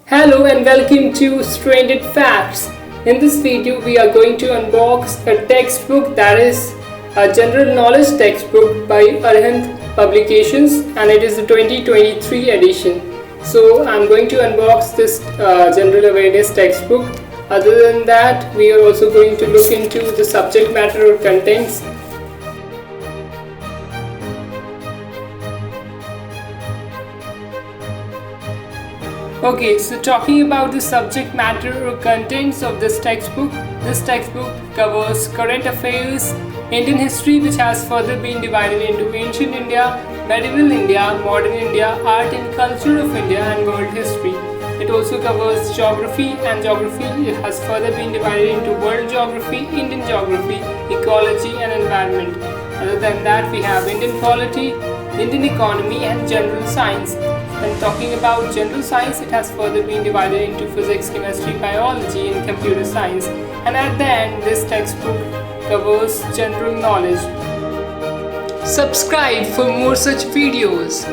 Hello and welcome to Stranded Facts. In this video, we are going to unbox a textbook that is a general knowledge textbook by Arihant Publications, and it is the 2023 edition. So I'm going to unbox this general awareness textbook. Other than that, we are also going to look into the subject matter or contents. Okay, so talking about the subject matter or contents of this textbook covers current affairs, Indian history, which has further been divided into ancient India, medieval India, modern India, art and culture of India, and world history. It also covers geography, and geography has further been divided into world geography, Indian geography, ecology and environment. Other than that, we have Indian polity, Indian economy and general science. When talking about general science, it has further been divided into physics, chemistry, biology and computer science. And at the end, this textbook covers general knowledge. Subscribe for more such videos.